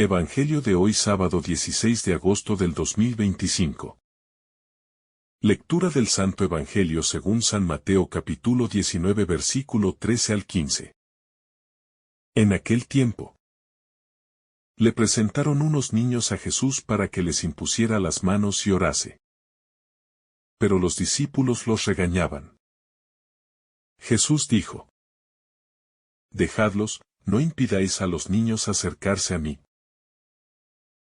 Evangelio de hoy sábado 16 de agosto del 2025. Lectura del Santo Evangelio según San Mateo capítulo 19 versículo 13 al 15. En aquel tiempo, le presentaron unos niños a Jesús para que les impusiera las manos y orase. Pero los discípulos los regañaban. Jesús dijo: Dejadlos, no impidáis a los niños acercarse a mí.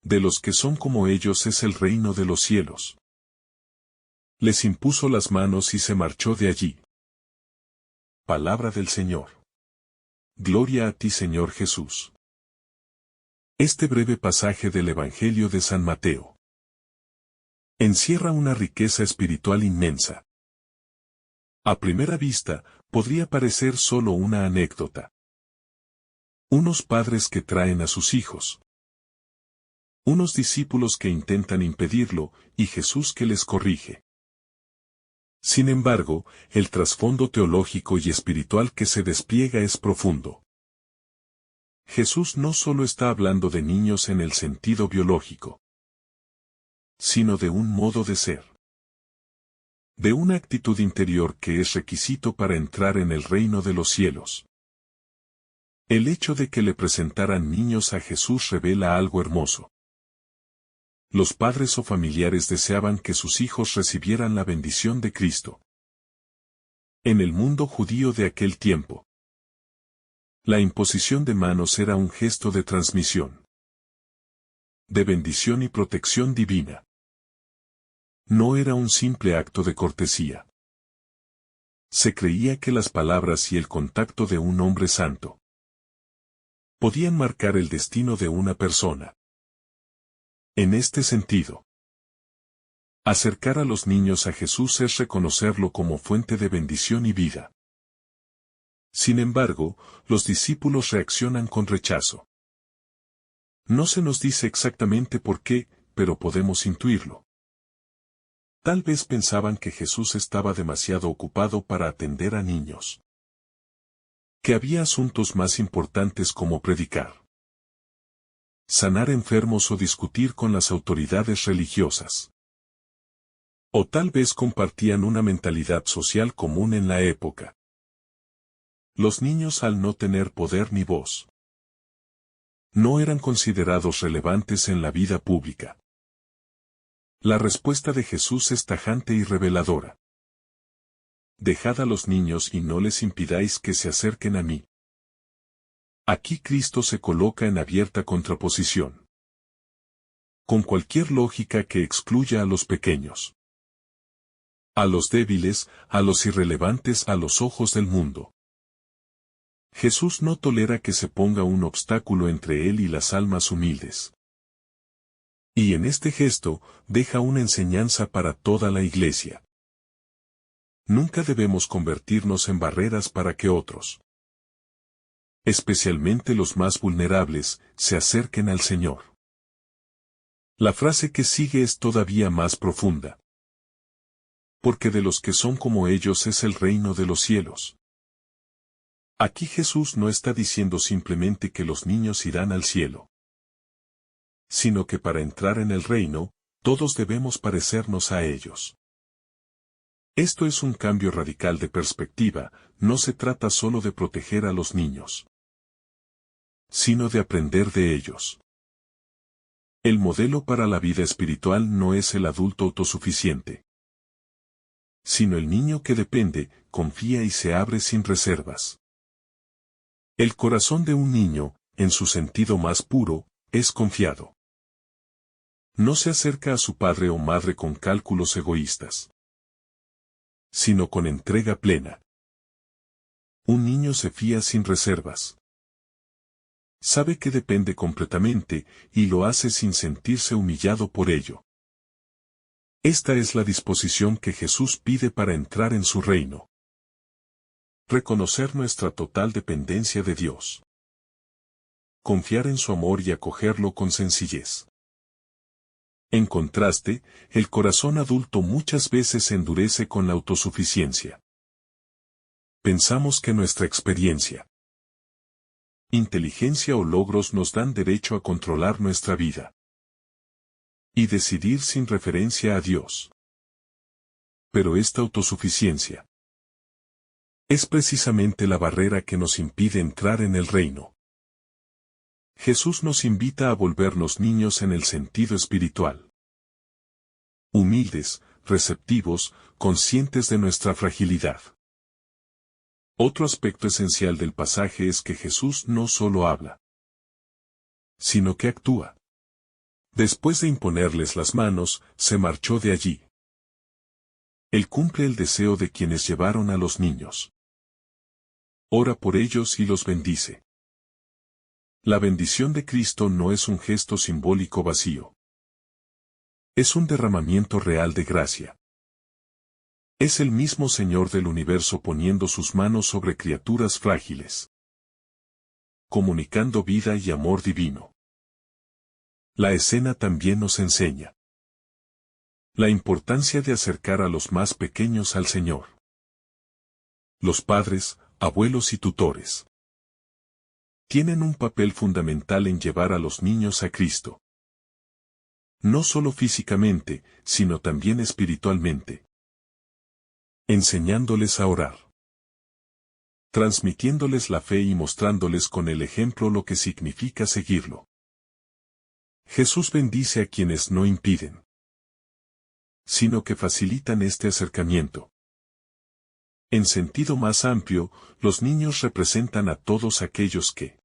De los que son como ellos es el reino de los cielos. Les impuso las manos y se marchó de allí. Palabra del Señor. Gloria a ti, Señor Jesús. Este breve pasaje del Evangelio de San Mateo encierra una riqueza espiritual inmensa. A primera vista, podría parecer solo una anécdota. Unos padres que traen a sus hijos. Unos discípulos que intentan impedirlo, y Jesús que les corrige. Sin embargo, el trasfondo teológico y espiritual que se despliega es profundo. Jesús no solo está hablando de niños en el sentido biológico, sino de un modo de ser. De una actitud interior que es requisito para entrar en el reino de los cielos. El hecho de que le presentaran niños a Jesús revela algo hermoso. Los padres o familiares deseaban que sus hijos recibieran la bendición de Cristo. En el mundo judío de aquel tiempo, la imposición de manos era un gesto de transmisión, de bendición y protección divina. No era un simple acto de cortesía. Se creía que las palabras y el contacto de un hombre santo podían marcar el destino de una persona. En este sentido, acercar a los niños a Jesús es reconocerlo como fuente de bendición y vida. Sin embargo, los discípulos reaccionan con rechazo. No se nos dice exactamente por qué, pero podemos intuirlo. Tal vez pensaban que Jesús estaba demasiado ocupado para atender a niños. Que había asuntos más importantes como predicar, sanar enfermos o discutir con las autoridades religiosas. O tal vez compartían una mentalidad social común en la época. Los niños, al no tener poder ni voz, no eran considerados relevantes en la vida pública. La respuesta de Jesús es tajante y reveladora. Dejad a los niños y no les impidáis que se acerquen a mí. Aquí Cristo se coloca en abierta contraposición con cualquier lógica que excluya a los pequeños, a los débiles, a los irrelevantes a los ojos del mundo. Jesús no tolera que se ponga un obstáculo entre él y las almas humildes. Y en este gesto, deja una enseñanza para toda la Iglesia. Nunca debemos convertirnos en barreras para que otros, especialmente los más vulnerables, se acerquen al Señor. La frase que sigue es todavía más profunda. Porque de los que son como ellos es el reino de los cielos. Aquí Jesús no está diciendo simplemente que los niños irán al cielo, sino que para entrar en el reino, todos debemos parecernos a ellos. Esto es un cambio radical de perspectiva, no se trata solo de proteger a los niños, sino de aprender de ellos. El modelo para la vida espiritual no es el adulto autosuficiente, sino el niño que depende, confía y se abre sin reservas. El corazón de un niño, en su sentido más puro, es confiado. No se acerca a su padre o madre con cálculos egoístas, sino con entrega plena. Un niño se fía sin reservas. Sabe que depende completamente, y lo hace sin sentirse humillado por ello. Esta es la disposición que Jesús pide para entrar en su reino. Reconocer nuestra total dependencia de Dios. Confiar en su amor y acogerlo con sencillez. En contraste, el corazón adulto muchas veces se endurece con la autosuficiencia. Pensamos que nuestra experiencia inteligencia o logros nos dan derecho a controlar nuestra vida y decidir sin referencia a Dios. Pero esta autosuficiencia es precisamente la barrera que nos impide entrar en el reino. Jesús nos invita a volvernos niños en el sentido espiritual. Humildes, receptivos, conscientes de nuestra fragilidad. Otro aspecto esencial del pasaje es que Jesús no solo habla, sino que actúa. Después de imponerles las manos, se marchó de allí. Él cumple el deseo de quienes llevaron a los niños. Ora por ellos y los bendice. La bendición de Cristo no es un gesto simbólico vacío. Es un derramamiento real de gracia. Es el mismo Señor del universo poniendo sus manos sobre criaturas frágiles, comunicando vida y amor divino. La escena también nos enseña la importancia de acercar a los más pequeños al Señor. Los padres, abuelos y tutores tienen un papel fundamental en llevar a los niños a Cristo. No solo físicamente, sino también espiritualmente. Enseñándoles a orar. Transmitiéndoles la fe y mostrándoles con el ejemplo lo que significa seguirlo. Jesús bendice a quienes no impiden, sino que facilitan este acercamiento. En sentido más amplio, los niños representan a todos aquellos que,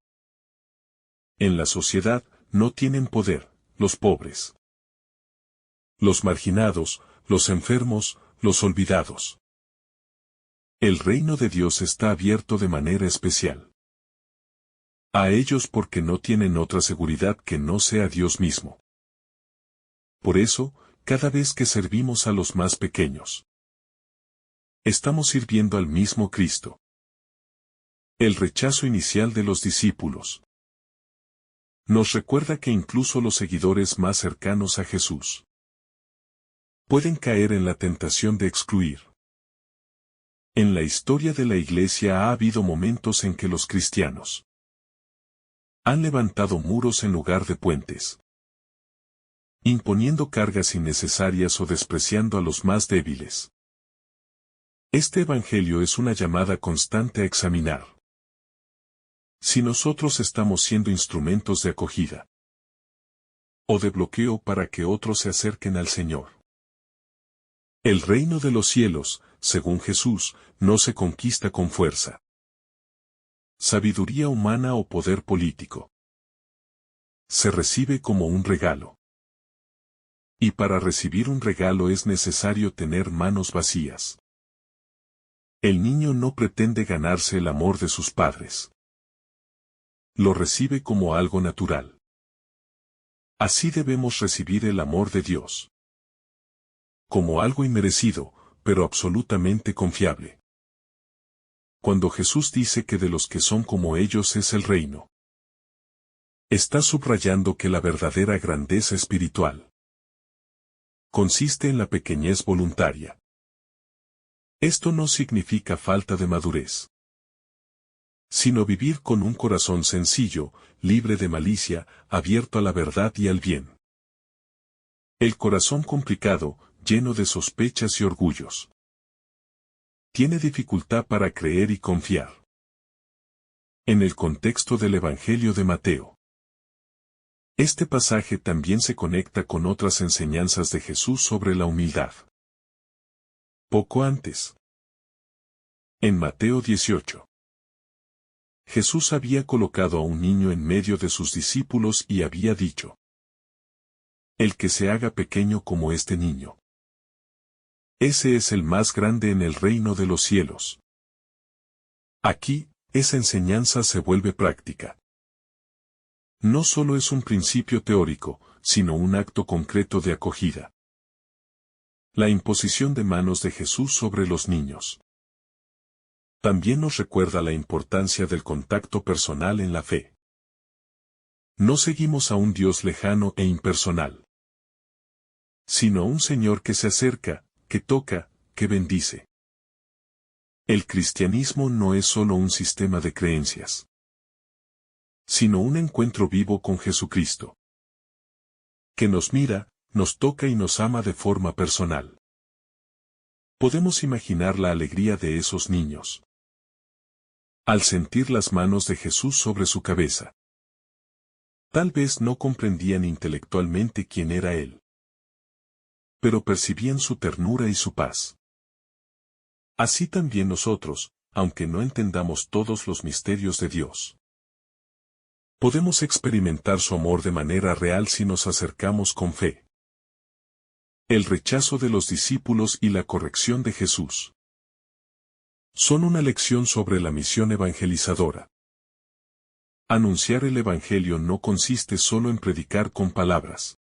en la sociedad, no tienen poder, los pobres, los marginados, los enfermos, los olvidados. El reino de Dios está abierto de manera especial a ellos porque no tienen otra seguridad que no sea Dios mismo. Por eso, cada vez que servimos a los más pequeños, estamos sirviendo al mismo Cristo. El rechazo inicial de los discípulos nos recuerda que incluso los seguidores más cercanos a Jesús pueden caer en la tentación de excluir. En la historia de la Iglesia ha habido momentos en que los cristianos han levantado muros en lugar de puentes, imponiendo cargas innecesarias o despreciando a los más débiles. Este Evangelio es una llamada constante a examinar si nosotros estamos siendo instrumentos de acogida o de bloqueo para que otros se acerquen al Señor. El reino de los cielos, según Jesús, no se conquista con fuerza, sabiduría humana o poder político. Se recibe como un regalo. Y para recibir un regalo es necesario tener manos vacías. El niño no pretende ganarse el amor de sus padres. Lo recibe como algo natural. Así debemos recibir el amor de Dios. Como algo inmerecido, pero absolutamente confiable. Cuando Jesús dice que de los que son como ellos es el reino, está subrayando que la verdadera grandeza espiritual consiste en la pequeñez voluntaria. Esto no significa falta de madurez, sino vivir con un corazón sencillo, libre de malicia, abierto a la verdad y al bien. El corazón complicado, lleno de sospechas y orgullos, tiene dificultad para creer y confiar. En el contexto del Evangelio de Mateo, este pasaje también se conecta con otras enseñanzas de Jesús sobre la humildad. Poco antes, en Mateo 18, Jesús había colocado a un niño en medio de sus discípulos y había dicho: el que se haga pequeño como este niño, ese es el más grande en el reino de los cielos. Aquí, esa enseñanza se vuelve práctica. No solo es un principio teórico, sino un acto concreto de acogida. La imposición de manos de Jesús sobre los niños también nos recuerda la importancia del contacto personal en la fe. No seguimos a un Dios lejano e impersonal, sino a un Señor que se acerca, que toca, que bendice. El cristianismo no es solo un sistema de creencias. sino un encuentro vivo con Jesucristo, que nos mira, nos toca y nos ama de forma personal. Podemos imaginar la alegría de esos niños al sentir las manos de Jesús sobre su cabeza. Tal vez no comprendían intelectualmente quién era Él, pero percibían su ternura y su paz. Así también nosotros, aunque no entendamos todos los misterios de Dios, podemos experimentar su amor de manera real si nos acercamos con fe. El rechazo de los discípulos y la corrección de Jesús son una lección sobre la misión evangelizadora. Anunciar el Evangelio no consiste solo en predicar con palabras,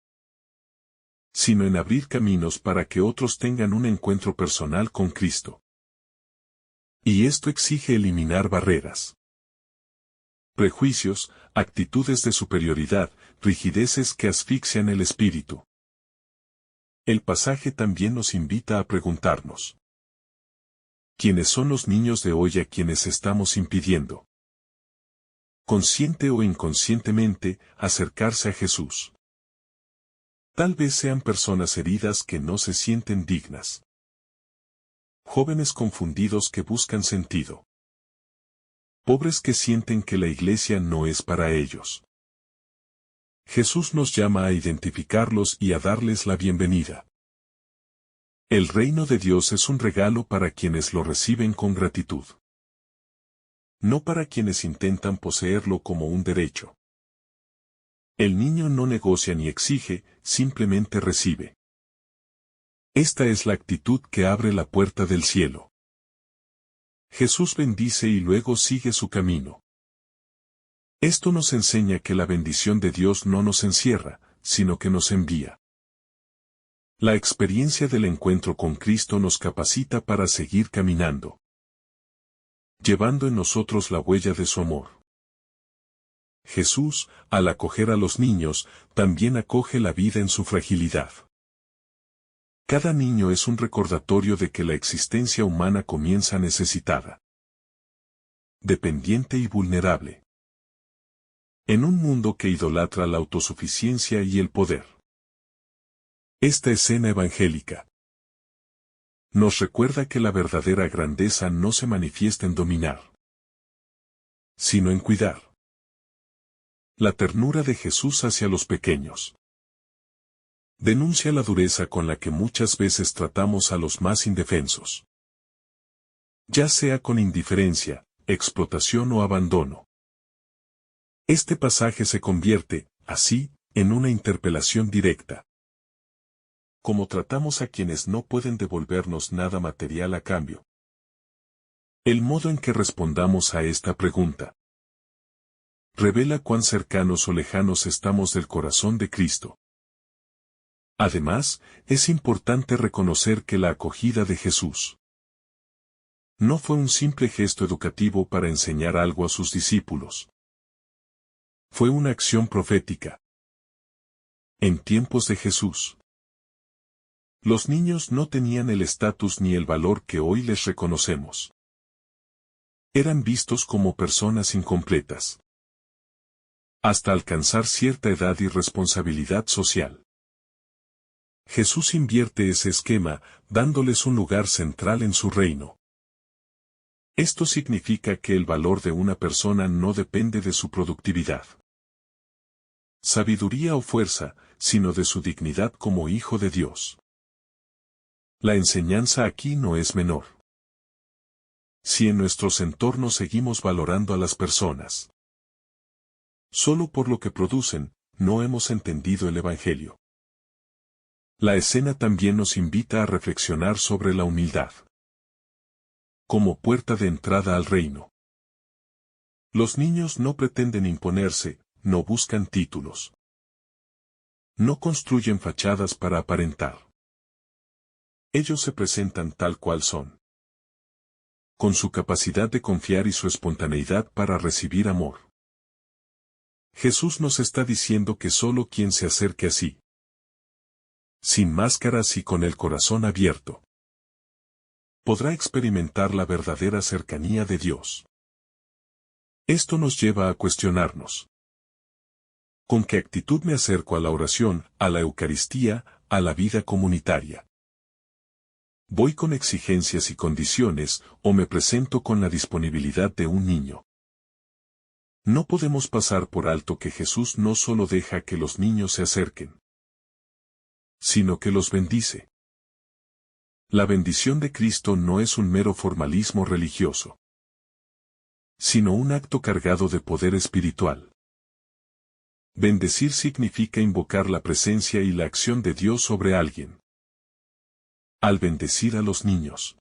sino en abrir caminos para que otros tengan un encuentro personal con Cristo. Y esto exige eliminar barreras, prejuicios, actitudes de superioridad, rigideces que asfixian el espíritu. El pasaje también nos invita a preguntarnos: ¿quiénes son los niños de hoy a quienes estamos impidiendo, consciente o inconscientemente, acercarse a Jesús? Tal vez sean personas heridas que no se sienten dignas, jóvenes confundidos que buscan sentido, pobres que sienten que la iglesia no es para ellos. Jesús nos llama a identificarlos y a darles la bienvenida. El reino de Dios es un regalo para quienes lo reciben con gratitud, no para quienes intentan poseerlo como un derecho. El niño no negocia ni exige, simplemente recibe. Esta es la actitud que abre la puerta del cielo. Jesús bendice y luego sigue su camino. Esto nos enseña que la bendición de Dios no nos encierra, sino que nos envía. La experiencia del encuentro con Cristo nos capacita para seguir caminando, llevando en nosotros la huella de su amor. Jesús, al acoger a los niños, también acoge la vida en su fragilidad. Cada niño es un recordatorio de que la existencia humana comienza necesitada, dependiente y vulnerable, en un mundo que idolatra la autosuficiencia y el poder. Esta escena evangélica nos recuerda que la verdadera grandeza no se manifiesta en dominar, sino en cuidar. La ternura de Jesús hacia los pequeños denuncia la dureza con la que muchas veces tratamos a los más indefensos, ya sea con indiferencia, explotación o abandono. Este pasaje se convierte, así, en una interpelación directa. ¿Cómo tratamos a quienes no pueden devolvernos nada material a cambio? El modo en que respondamos a esta pregunta revela cuán cercanos o lejanos estamos del corazón de Cristo. Además, es importante reconocer que la acogida de Jesús no fue un simple gesto educativo para enseñar algo a sus discípulos. Fue una acción profética. En tiempos de Jesús, los niños no tenían el estatus ni el valor que hoy les reconocemos. Eran vistos como personas incompletas, hasta alcanzar cierta edad y responsabilidad social. Jesús invierte ese esquema, dándoles un lugar central en su reino. Esto significa que el valor de una persona no depende de su productividad, sabiduría o fuerza, sino de su dignidad como hijo de Dios. La enseñanza aquí no es menor. Si en nuestros entornos seguimos valorando a las personas solo por lo que producen, no hemos entendido el Evangelio. La escena también nos invita a reflexionar sobre la humildad como puerta de entrada al reino. Los niños no pretenden imponerse, no buscan títulos, no construyen fachadas para aparentar. Ellos se presentan tal cual son, con su capacidad de confiar y su espontaneidad para recibir amor. Jesús nos está diciendo que solo quien se acerque así, sin máscaras y con el corazón abierto, podrá experimentar la verdadera cercanía de Dios. Esto nos lleva a cuestionarnos: ¿Con qué actitud me acerco a la oración, a la Eucaristía, a la vida comunitaria? ¿Voy con exigencias y condiciones, o me presento con la disponibilidad de un niño? No podemos pasar por alto que Jesús no solo deja que los niños se acerquen, sino que los bendice. La bendición de Cristo no es un mero formalismo religioso, sino un acto cargado de poder espiritual. Bendecir significa invocar la presencia y la acción de Dios sobre alguien. Al bendecir a los niños,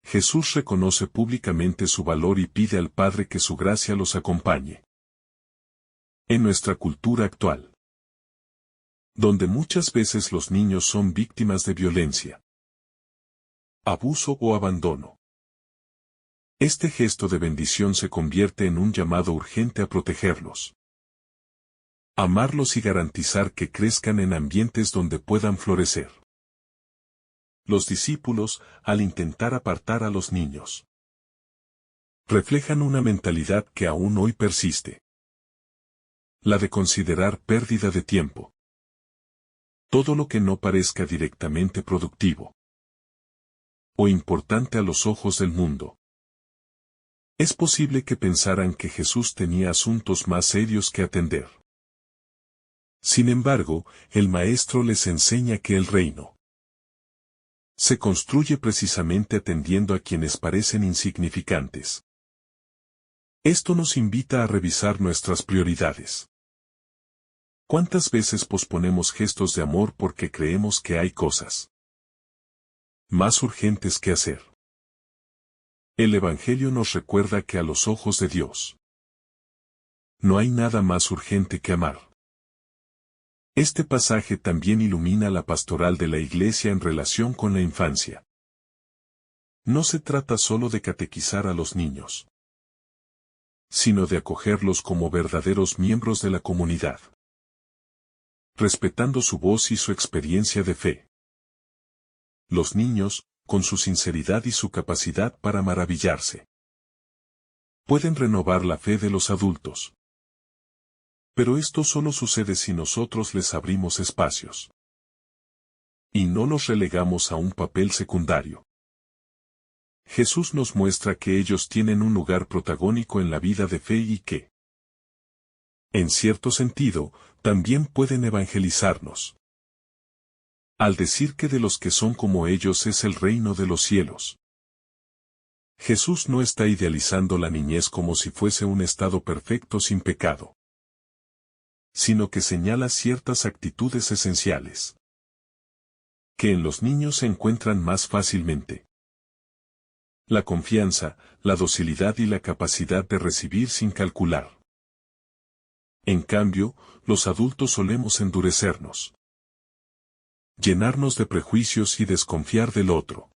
Jesús reconoce públicamente su valor y pide al Padre que su gracia los acompañe. En nuestra cultura actual, donde muchas veces los niños son víctimas de violencia, abuso o abandono, este gesto de bendición se convierte en un llamado urgente a protegerlos, amarlos y garantizar que crezcan en ambientes donde puedan florecer. Los discípulos, al intentar apartar a los niños, reflejan una mentalidad que aún hoy persiste. La de considerar pérdida de tiempo todo lo que no parezca directamente productivo o importante a los ojos del mundo. Es posible que pensaran que Jesús tenía asuntos más serios que atender. Sin embargo, el Maestro les enseña que el reino se construye precisamente atendiendo a quienes parecen insignificantes. Esto nos invita a revisar nuestras prioridades. ¿Cuántas veces posponemos gestos de amor porque creemos que hay cosas más urgentes que hacer? El Evangelio nos recuerda que a los ojos de Dios no hay nada más urgente que amar. Este pasaje también ilumina la pastoral de la Iglesia en relación con la infancia. No se trata solo de catequizar a los niños, sino de acogerlos como verdaderos miembros de la comunidad, respetando su voz y su experiencia de fe. Los niños, con su sinceridad y su capacidad para maravillarse, pueden renovar la fe de los adultos. Pero esto solo sucede si nosotros les abrimos espacios y no los relegamos a un papel secundario. Jesús nos muestra que ellos tienen un lugar protagónico en la vida de fe y que, en cierto sentido, también pueden evangelizarnos. Al decir que de los que son como ellos es el reino de los cielos. Jesús no está idealizando la niñez como si fuese un estado perfecto sin pecado, sino que señala ciertas actitudes esenciales que en los niños se encuentran más fácilmente. La confianza, la docilidad y la capacidad de recibir sin calcular. En cambio, los adultos solemos endurecernos, llenarnos de prejuicios y desconfiar del otro.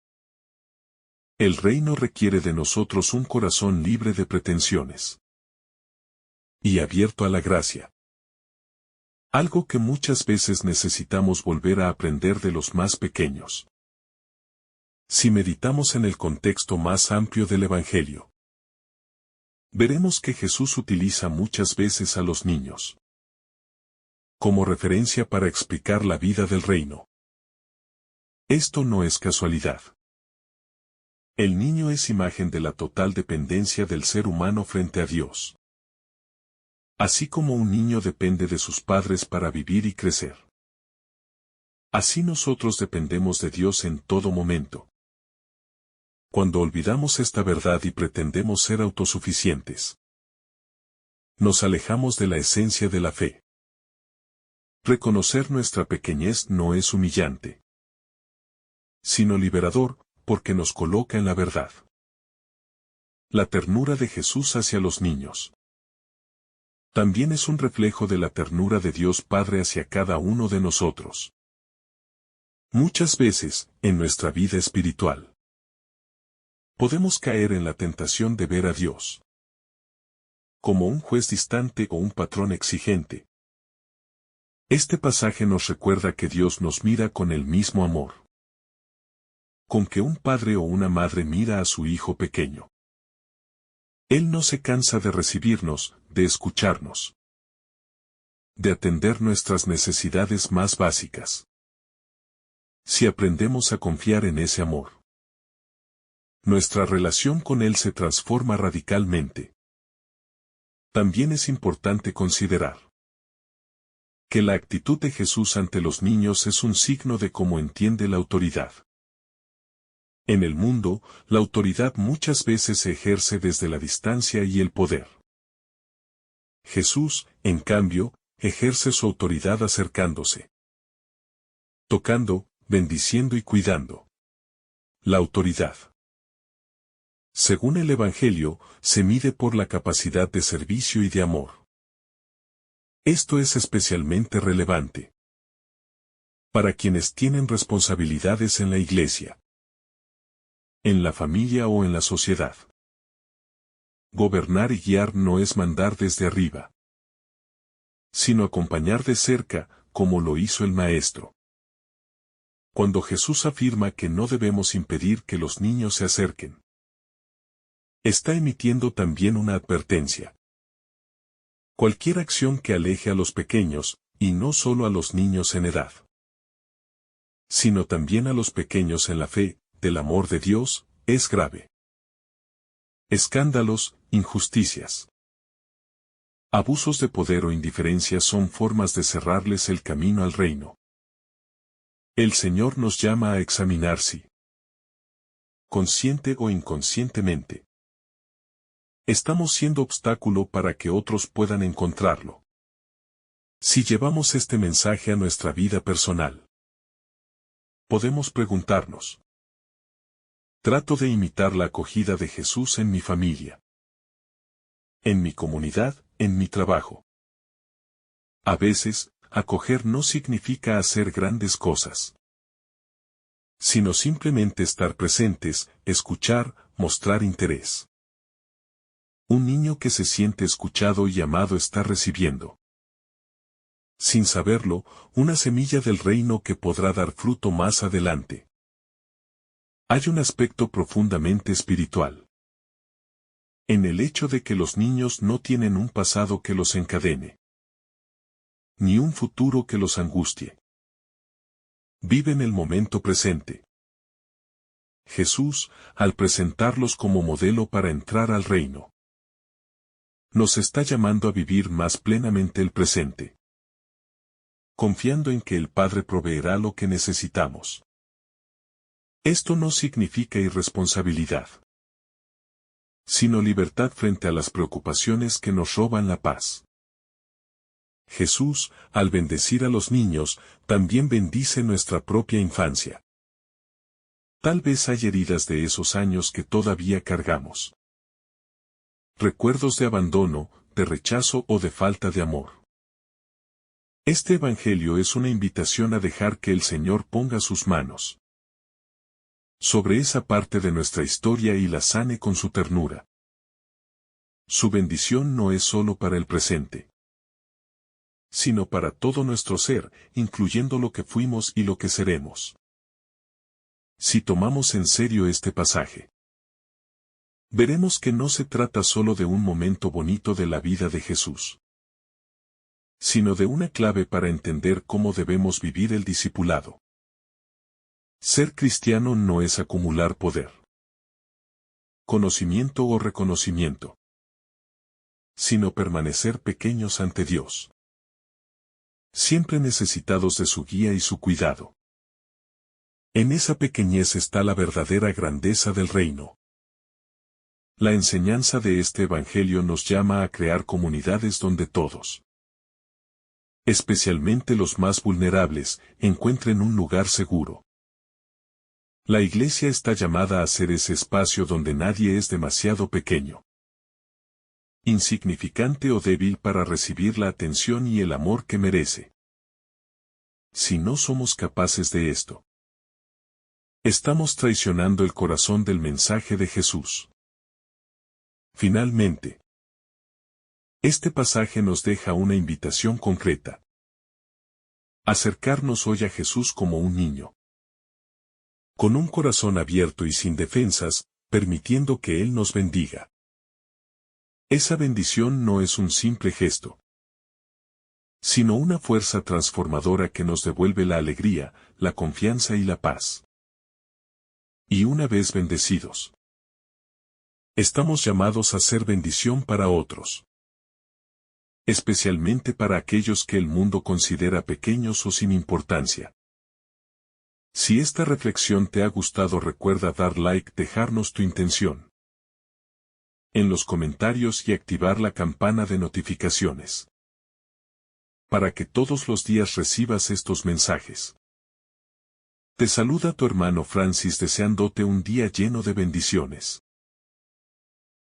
El reino requiere de nosotros un corazón libre de pretensiones y abierto a la gracia. Algo que muchas veces necesitamos volver a aprender de los más pequeños. Si meditamos en el contexto más amplio del Evangelio, veremos que Jesús utiliza muchas veces a los niños como referencia para explicar la vida del reino. Esto no es casualidad. El niño es imagen de la total dependencia del ser humano frente a Dios. Así como un niño depende de sus padres para vivir y crecer, así nosotros dependemos de Dios en todo momento. Cuando olvidamos esta verdad y pretendemos ser autosuficientes, nos alejamos de la esencia de la fe. Reconocer nuestra pequeñez no es humillante, sino liberador, porque nos coloca en la verdad. La ternura de Jesús hacia los niños también es un reflejo de la ternura de Dios Padre hacia cada uno de nosotros. Muchas veces, en nuestra vida espiritual, podemos caer en la tentación de ver a Dios como un juez distante o un patrón exigente. Este pasaje nos recuerda que Dios nos mira con el mismo amor con que un padre o una madre mira a su hijo pequeño. Él no se cansa de recibirnos, de escucharnos de atender nuestras necesidades más básicas. Si aprendemos a confiar en ese amor, nuestra relación con Él se transforma radicalmente. También es importante considerar que la actitud de Jesús ante los niños es un signo de cómo entiende la autoridad. En el mundo, la autoridad muchas veces se ejerce desde la distancia y el poder. Jesús, en cambio, ejerce su autoridad acercándose, tocando, bendiciendo y cuidando. La autoridad, según el Evangelio, se mide por la capacidad de servicio y de amor. Esto es especialmente relevante para quienes tienen responsabilidades en la iglesia, en la familia o en la sociedad. Gobernar y guiar no es mandar desde arriba, sino acompañar de cerca, como lo hizo el Maestro. Cuando Jesús afirma que no debemos impedir que los niños se acerquen, está emitiendo también una advertencia. Cualquier acción que aleje a los pequeños, y no solo a los niños en edad, sino también a los pequeños en la fe, del amor de Dios, es grave. Escándalos, injusticias, abusos de poder o indiferencia son formas de cerrarles el camino al reino. El Señor nos llama a examinar si, consciente o inconscientemente, estamos siendo obstáculo para que otros puedan encontrarlo. Si llevamos este mensaje a nuestra vida personal, podemos preguntarnos: ¿trato de imitar la acogida de Jesús en mi familia, en mi comunidad, en mi trabajo? A veces, acoger no significa hacer grandes cosas, sino simplemente estar presentes, escuchar, mostrar interés. Un niño que se siente escuchado y amado está recibiendo, sin saberlo, una semilla del reino que podrá dar fruto más adelante. Hay un aspecto profundamente espiritual en el hecho de que los niños no tienen un pasado que los encadene, ni un futuro que los angustie. Viven el momento presente. Jesús, al presentarlos como modelo para entrar al reino, nos está llamando a vivir más plenamente el presente, confiando en que el Padre proveerá lo que necesitamos. Esto no significa irresponsabilidad, sino libertad frente a las preocupaciones que nos roban la paz. Jesús, al bendecir a los niños, también bendice nuestra propia infancia. Tal vez hay heridas de esos años que todavía cargamos. Recuerdos de abandono, de rechazo o de falta de amor. Este Evangelio es una invitación a dejar que el Señor ponga sus manos sobre esa parte de nuestra historia y la sane con su ternura. Su bendición no es solo para el presente, sino para todo nuestro ser, incluyendo lo que fuimos y lo que seremos. Si tomamos en serio este pasaje, veremos que no se trata solo de un momento bonito de la vida de Jesús, sino de una clave para entender cómo debemos vivir el discipulado. Ser cristiano no es acumular poder, conocimiento o reconocimiento, sino permanecer pequeños ante Dios, siempre necesitados de su guía y su cuidado. En esa pequeñez está la verdadera grandeza del reino. La enseñanza de este Evangelio nos llama a crear comunidades donde todos, especialmente los más vulnerables, encuentren un lugar seguro. La iglesia está llamada a ser ese espacio donde nadie es demasiado pequeño, insignificante o débil para recibir la atención y el amor que merece. Si no somos capaces de esto, estamos traicionando el corazón del mensaje de Jesús. Finalmente, este pasaje nos deja una invitación concreta. Acercarnos hoy a Jesús como un niño, con un corazón abierto y sin defensas, permitiendo que Él nos bendiga. Esa bendición no es un simple gesto, sino una fuerza transformadora que nos devuelve la alegría, la confianza y la paz. Y una vez bendecidos, estamos llamados a ser bendición para otros, especialmente para aquellos que el mundo considera pequeños o sin importancia. Si esta reflexión te ha gustado, recuerda dar like, dejarnos tu intención en los comentarios y activar la campana de notificaciones para que todos los días recibas estos mensajes. Te saluda tu hermano Francis deseándote un día lleno de bendiciones.